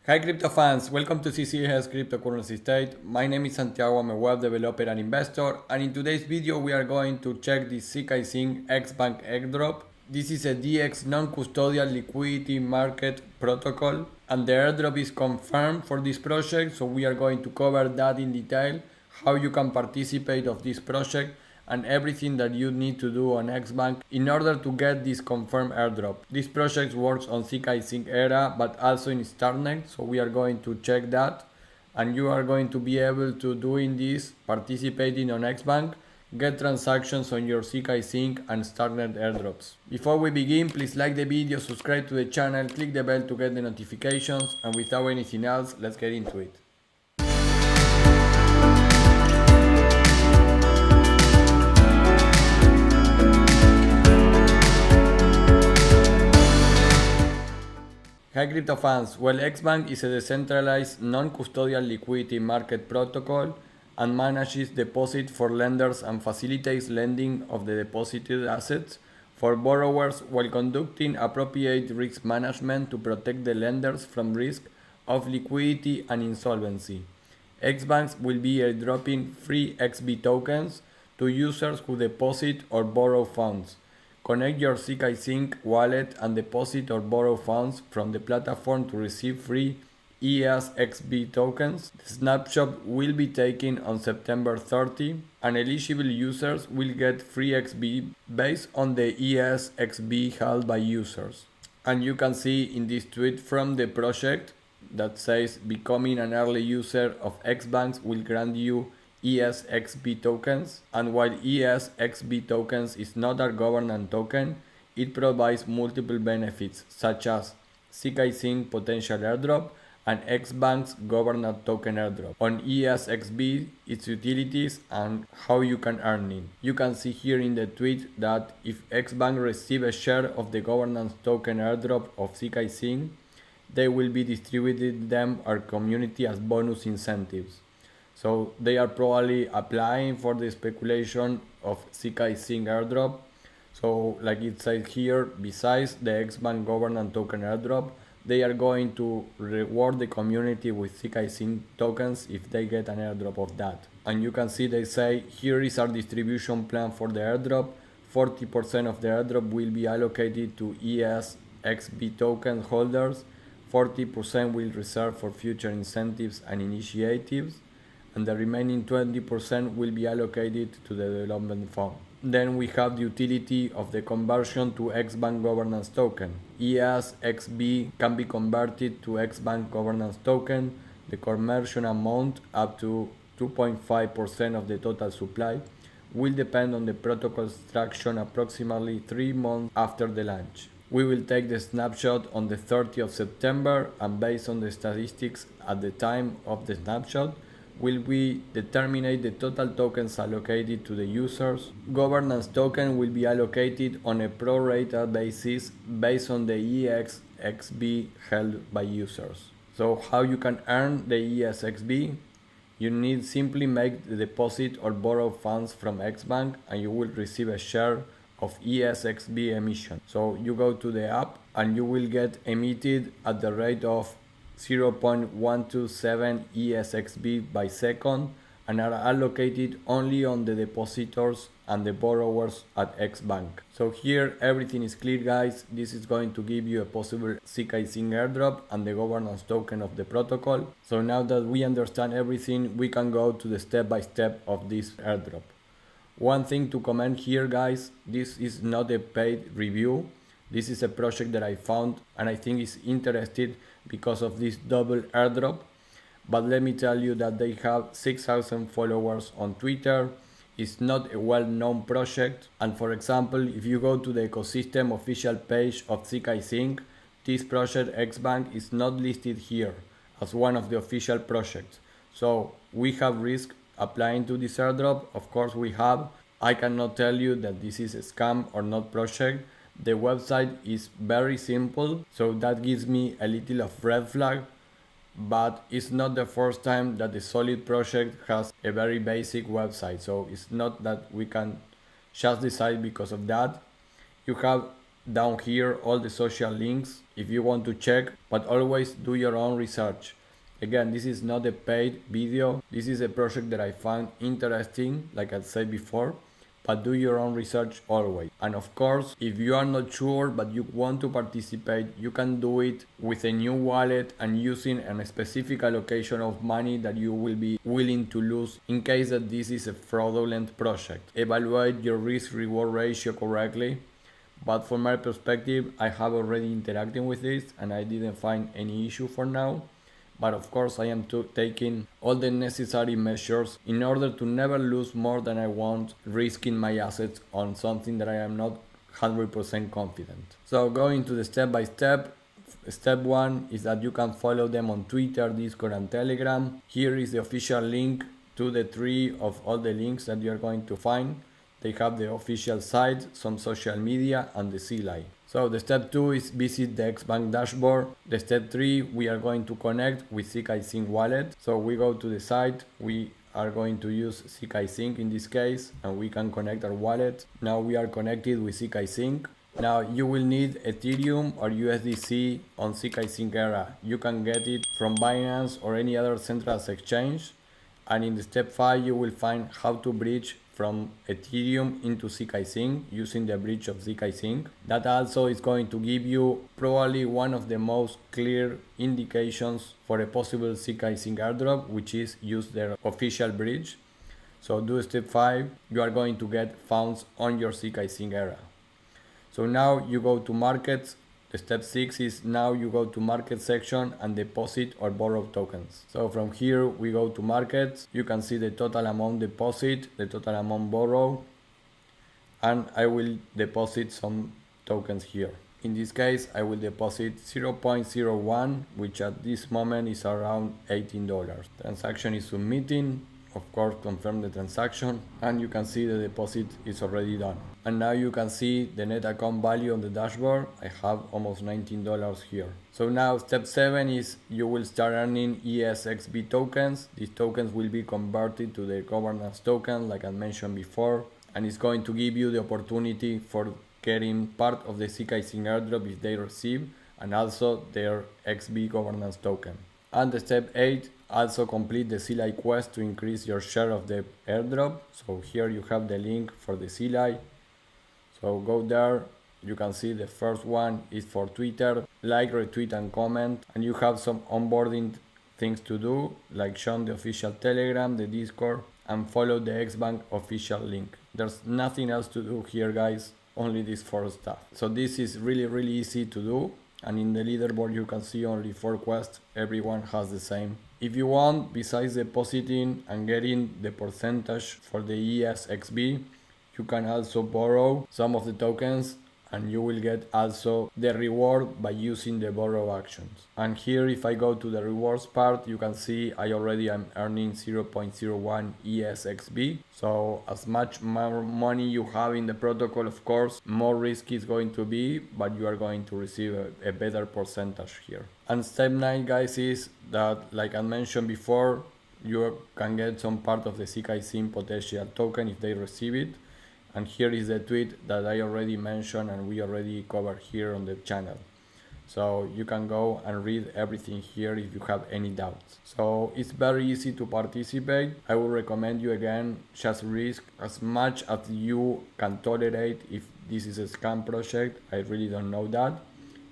Hi crypto fans, welcome to CCS Cryptocurrency State. My name is Santiago, I'm a web developer and investor, and in today's video we are going to check the ZkSync XBank Airdrop. This is a DEX non-custodial liquidity market protocol, and the airdrop is confirmed for this project, so we are going to cover that in detail, how you can participate of this project, and everything that you need to do on XBank in order to get this confirmed airdrop. This project works on ZkSync Era but also in Starknet, so we are going to check that, and you are going to be able to doing this, participating on XBank, get transactions on your ZkSync and Starknet airdrops. Before we begin, please like the video, subscribe to the channel, click the bell to get the notifications, and without anything else, let's get into it. Hi crypto fans, well, XBank is a decentralized non-custodial liquidity market protocol and manages deposits for lenders and facilitates lending of the deposited assets for borrowers while conducting appropriate risk management to protect the lenders from risk of liquidity and insolvency. XBanks will be airdropping free XB tokens to users who deposit or borrow funds. Connect your ZkSync wallet and deposit or borrow funds from the platform to receive free esXB tokens. The snapshot will be taken on September 30, and eligible users will get free XB based on the esXB held by users. And you can see in this tweet from the project that says becoming an early user of XBanks will grant you esXB tokens, and while esXB tokens is not a governance token, it provides multiple benefits such as ZkSync potential airdrop and XBank's governance token airdrop. On esXB, its utilities and how you can earn it. You can see here in the tweet that if XBank receive a share of the governance token airdrop of ZkSync, they will be distributed them our community as bonus incentives. So they are probably applying for the speculation of ZkSync airdrop. So like it says here, besides the XBank governance token airdrop, they are going to reward the community with ZkSync tokens if they get an airdrop of that. And you can see they say, here is our distribution plan for the airdrop. 40% of the airdrop will be allocated to esXB token holders. 40% will reserve for future incentives and initiatives, and the remaining 20% will be allocated to the development fund. Then we have the utility of the conversion to XBank governance token. esXB can be converted to XBank governance token. The conversion amount, up to 2.5% of the total supply, will depend on the protocol extraction approximately 3 months after the launch. We will take the snapshot on the 30th of September, and based on the statistics at the time of the snapshot, will we determine the total tokens allocated to the users. Governance token will be allocated on a pro rata basis based on the esXB held by users. So how you can earn the esXB? You need simply make the deposit or borrow funds from XBank, and you will receive a share of esXB emission. So you go to the app and you will get emitted at the rate of 0.127 esXB by second, and are allocated only on the depositors and the borrowers at XBank. So here everything is clear, guys. This is going to give you a possible ZkSync airdrop and the governance token of the protocol. So now that we understand everything, we can go to the step-by-step of this airdrop. One thing to comment here, guys, this is not a paid review. This is a project that I found and I think is interested because of this double airdrop. But let me tell you that they have 6,000 followers on Twitter. It's not a well-known project. And for example, if you go to the ecosystem official page of ZkSync, this project XBank is not listed here as one of the official projects. So we have risk applying to this airdrop. Of course we have. I cannot tell you that this is a scam or not project. The website is very simple, so that gives me a little of red flag, but it's not the first time that the Solid project has a very basic website, so it's not that we can just decide because of that. You have down here all the social links if you want to check, but always do your own research. Again, this is not a paid video. This is a project that I found interesting, like I said before, but do your own research always. And of course, if you are not sure but you want to participate, you can do it with a new wallet and using a specific allocation of money that you will be willing to lose in case that this is a fraudulent project. Evaluate your risk-reward ratio correctly. But from my perspective, I have already interacted with this and I didn't find any issue for now. But of course I am taking all the necessary measures in order to never lose more than I want, risking my assets on something that I am not 100% confident. So going to the step by step. Step 1 is that you can follow them on Twitter, Discord and Telegram. Here is the official link to the tree of all the links that you are going to find. They have the official site, some social media and the Zealy. So the step 2 is visit the XBank dashboard. The step 3, we are going to connect with ZkSync wallet. So we go to the site, we are going to use ZkSync in this case, and we can connect our wallet. Now we are connected with ZkSync. Now you will need Ethereum or USDC on ZkSync Era. You can get it from Binance or any other centralized exchange. And in the step 5, you will find how to bridge from Ethereum into ZkSync using the bridge of ZkSync. That also is going to give you probably one of the most clear indications for a possible ZkSync airdrop, which is use their official bridge. So do step 5, you are going to get funds on your ZkSync Era. So now you go to markets. Step 6 is now you go to market section and deposit or borrow tokens. So from here we go to markets. You can see the total amount deposit, the total amount borrow, and I will deposit some tokens here. In this case I will deposit 0.01, which at this moment is around $18. Transaction is submitting. Of course, confirm the transaction and you can see the deposit is already done. And now you can see the net account value on the dashboard. I have almost $19 here. So now step 7 is you will start earning esXB tokens. These tokens will be converted to the governance token like I mentioned before, and it's going to give you the opportunity for getting part of the ZkSync airdrop if they receive, and also their XB governance token. And the step 8, also complete the Zealy quest to increase your share of the airdrop. So here you have the link for the Zealy. So go there. You can see the first one is for Twitter, like, retweet and comment. And you have some onboarding things to do, like join the official Telegram, the Discord, and follow the XBank official link. There's nothing else to do here, guys, only this 4 stuff. So this is really easy to do. And in the leaderboard you can see only 4 quests, everyone has the same. If you want, besides depositing and getting the percentage for the esXB, you can also borrow some of the tokens and you will get also the reward by using the borrow actions. And here if I go to the rewards part, you can see I already am earning 0.01 esXB. So as much more money you have in the protocol, of course, more risk is going to be, but you are going to receive a better percentage here. And step 9, guys, is that, like I mentioned before, you can get some part of the ZkSync potential token if they receive it. And here is the tweet that I already mentioned and we already covered here on the channel. So you can go and read everything here if you have any doubts. So it's very easy to participate. I would recommend you again, just risk as much as you can tolerate. If this is a scam project, I really don't know that.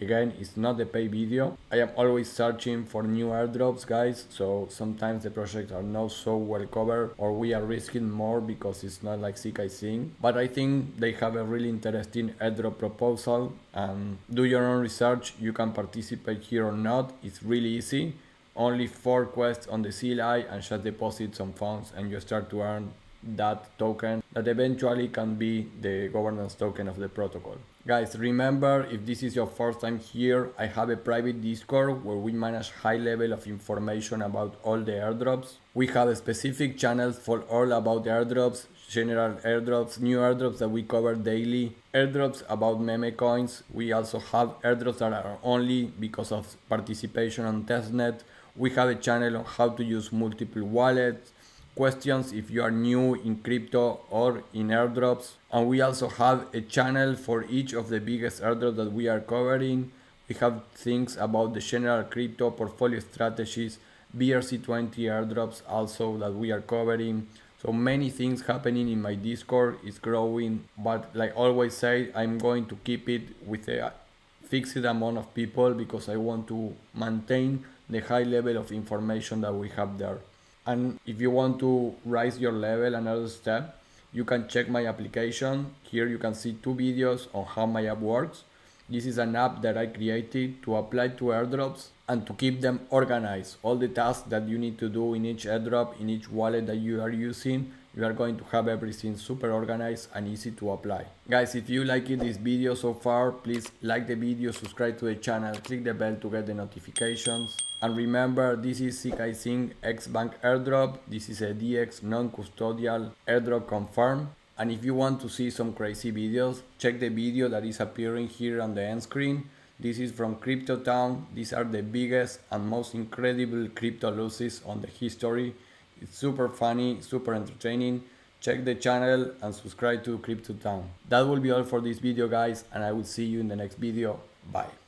Again, it's not a paid video. I am always searching for new airdrops, guys, so sometimes the projects are not so well covered or we are risking more because it's not like ZkSync. But I think they have a really interesting airdrop proposal, and do your own research. You can participate here or not. It's really easy. Only 4 quests on the Zealy and just deposit some funds and you start to earn that token that eventually can be the governance token of the protocol. Guys, remember, if this is your first time here, I have a private Discord where we manage high level of information about all the airdrops. We have a specific channels for all about airdrops, general airdrops, new airdrops that we cover daily, airdrops about meme coins. We also have airdrops that are only because of participation on testnet. We have a channel on how to use multiple wallets. questions if you are new in crypto or in airdrops. And we also have a channel for each of the biggest airdrops that we are covering. We have things about the general crypto portfolio strategies, BRC20 airdrops also that we are covering. So many things happening in my Discord. It's growing, but like always say, I'm going to keep it with a fixed amount of people because I want to maintain the high level of information that we have there. And if you want to raise your level another step, you can check my application. Here you can see 2 videos on how my app works. This is an app that I created to apply to airdrops and to keep them organized. All the tasks that you need to do in each airdrop, in each wallet that you are using, you are going to have everything super organized and easy to apply. Guys, if you liked this video so far, please like the video, subscribe to the channel, click the bell to get the notifications. And remember, this is ZkSync XBank Airdrop. This is a DEX non-custodial airdrop confirmed. And if you want to see some crazy videos, check the video that is appearing here on the end screen. This is from Crypto Town. These are the biggest and most incredible crypto losses on the history. It's super funny, super entertaining. Check the channel and subscribe to Crypto Town. That will be all for this video, guys, and I will see you in the next video. Bye.